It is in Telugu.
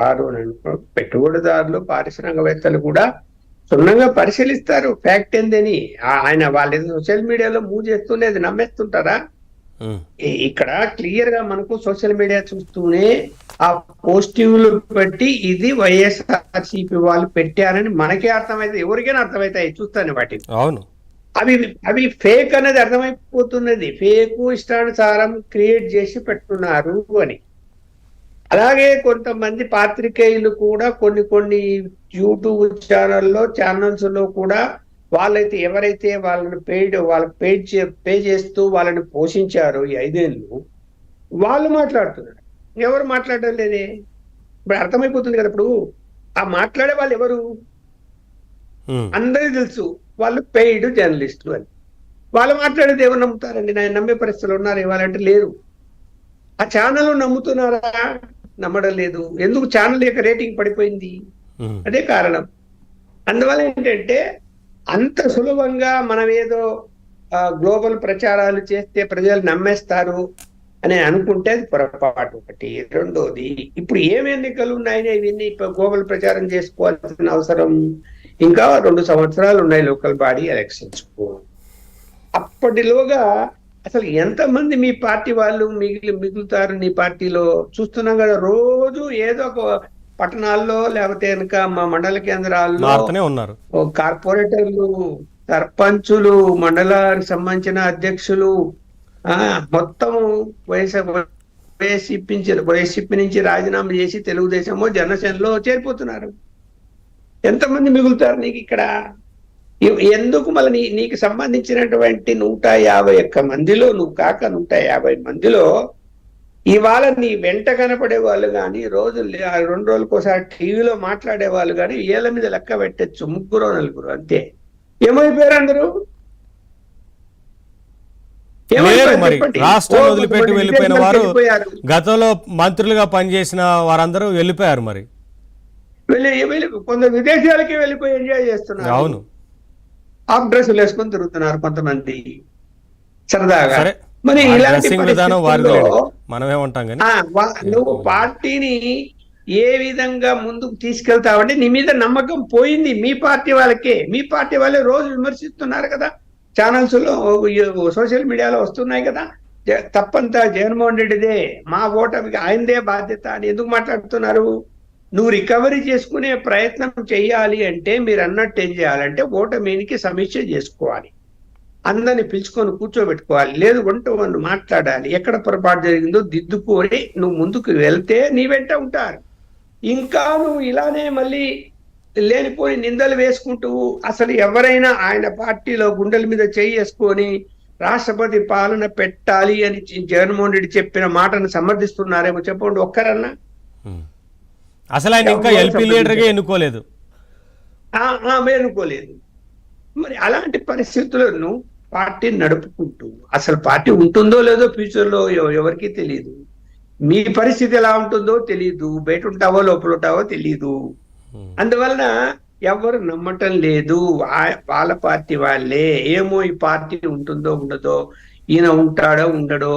వారు పెట్టుబడిదారులు పారిశ్రామికవేత్తలు కూడా క్షుణ్ణంగా పరిశీలిస్తారు ఫ్యాక్ట్ ఏందని. ఆయన వాళ్ళు సోషల్ మీడియాలో మూవ్ చేస్తూనే అది నమ్మేస్తుంటారా? ఇక్కడ క్లియర్ గా మనకు సోషల్ మీడియా చూస్తూనే ఆ పోస్టివ్లు బట్టి ఇది వైఎస్ఆర్సీపీ వాళ్ళు పెట్టారని మనకే అర్థమైతే, ఎవరికైనా అర్థమవుతాయి చూస్తాను వాటిని. అవును, అవి అవి ఫేక్ అనేది అర్థమైపోతున్నది. ఫేక్ ఇష్టానుసారం క్రియేట్ చేసి పెట్టున్నారు అని. అలాగే కొంతమంది పాత్రికేయులు కూడా కొన్ని యూట్యూబ్ ఛానల్స్ లో కూడా వాళ్ళైతే ఎవరైతే వాళ్ళకి పే చేస్తూ వాళ్ళని పోషించారో ఈ 5 ఏళ్ళు వాళ్ళు మాట్లాడుతున్నారు. ఎవరు మాట్లాడడం లేదే. ఇప్పుడు అర్థమైపోతుంది కదా. ఇప్పుడు ఆ మాట్లాడే వాళ్ళు ఎవరు అందరికీ తెలుసు, వాళ్ళు పెయిడ్ జర్నలిస్టులు అని. వాళ్ళు మాట్లాడేది ఎవరు నమ్ముతారండి? నేను నమ్మే పరిస్థితులు ఉన్నారు ఇవ్వాలంటే లేరు. ఆ ఛానల్ నమ్ముతున్నారా? నమ్మడం లేదు. ఎందుకు? ఛానల్ యొక్క రేటింగ్ పడిపోయింది. అదే కారణం. అందువల్ల ఏంటంటే అంత సులభంగా మనం ఏదో గ్లోబల్ ప్రచారాలు చేస్తే ప్రజలు నమ్మేస్తారు అని అనుకుంటే అది పొరపాటు ఒకటి. రెండోది, ఇప్పుడు ఏం ఎన్నికలు ఉన్నాయని ఇవన్నీ గ్లోబల్ ప్రచారం చేసుకోవాల్సిన అవసరం ఇంకా 2 సంవత్సరాలు ఉన్నాయి లోకల్ బాడీ ఎలక్షన్స్ కు. అప్పటిలోగా అసలు ఎంతమంది మీ పార్టీ వాళ్ళు మిగులుతారు నీ పార్టీలో? చూస్తున్నాం కదా, రోజు ఏదో ఒక పట్టణాల్లో లేకపోతే కనుక మా మండల కేంద్రాల్లో ఉన్నారు కార్పొరేటర్లు, సర్పంచులు, మండలానికి సంబంధించిన అధ్యక్షులు మొత్తం వైఎస్సీపీ నుంచి రాజీనామా చేసి తెలుగుదేశమో జనసేనలో చేరిపోతున్నారు. ఎంతమంది మిగులుతారు నీకు ఇక్కడ? ఎందుకు మళ్ళీ నీకు సంబంధించినటువంటి 151 మందిలో నువ్వు కాక 150 మందిలో ఇవాళ నీ వెంట కనపడే వాళ్ళు కానీ, 2 రోజులకోసారి టీవీలో మాట్లాడే వాళ్ళు కానీ ఏళ్ళ మీద లెక్క పెట్టచ్చు, 3-4 అంతే. ఏమైపోయారు అందరూ? రాష్ట్రం వదిలిపెట్టి వెళ్ళిపోయిన వారు, గతంలో మంత్రులుగా పనిచేసిన వారందరూ వెళ్ళిపోయారు. మరి కొందరు విదేశాలకి వెళ్ళిపోయి ఎంజాయ్ చేస్తున్నారు. అవును, ఆఫ్ డ్రెస్సులు వేసుకొని తిరుగుతున్నారు కొంతమంది సరదాగా. మరి ఇలాంటి నువ్వు పార్టీని ఏ విధంగా ముందుకు తీసుకెళ్తావంటే నీ మీద నమ్మకం పోయింది. మీ పార్టీ వాళ్ళకే. మీ పార్టీ వాళ్ళే రోజు విమర్శిస్తున్నారు కదా, ఛానల్స్ లో సోషల్ మీడియాలో వస్తున్నాయి కదా. తప్పంతా జగన్మోహన్ రెడ్డిదే, మా ఓటమికి ఆయనదే బాధ్యత అని ఎందుకు మాట్లాడుతున్నారు? నువ్వు రికవరీ చేసుకునే ప్రయత్నం చేయాలి అంటే మీరు అన్నట్టు ఏం చేయాలంటే ఓటమికి సమీక్ష చేసుకోవాలి, అందరిని పిలుచుకొని కూర్చోబెట్టుకోవాలి, లేదు 1-to-1 మాట్లాడాలి, ఎక్కడ పొరపాటు జరిగిందో దిద్దుకొని నువ్వు ముందుకు వెళ్తే నీ వెంట ఉంటారు. ఇంకా నువ్వు ఇలానే మళ్ళీ లేనిపోని నిందలు వేసుకుంటూ అసలు ఎవరైనా ఆయన పార్టీలో గుండెల మీద చేసుకొని రాష్ట్రపతి పాలన పెట్టాలి అని జగన్మోహన్ రెడ్డి చెప్పిన మాటను సమర్థిస్తున్నారేమో చెప్పండి ఒక్కరన్నా? అసలు ఆయన ఇంకా ఎల్పీ లీడర్గా ఎన్నుకోలేదు. మరి అలాంటి పరిస్థితులను పార్టీని నడుపుకుంటూ, అసలు పార్టీ ఉంటుందో లేదో ఫ్యూచర్ లో ఎవరికి తెలియదు. మీ పరిస్థితి ఎలా ఉంటుందో తెలియదు, బయట ఉంటావో లోపల ఉంటావో తెలియదు. అందువలన ఎవరు నమ్మటం లేదు. వాళ్ళ పార్టీ వాళ్ళే ఏమో ఈ పార్టీ ఉంటుందో ఉండదో, ఈయన ఉంటాడో ఉండడో,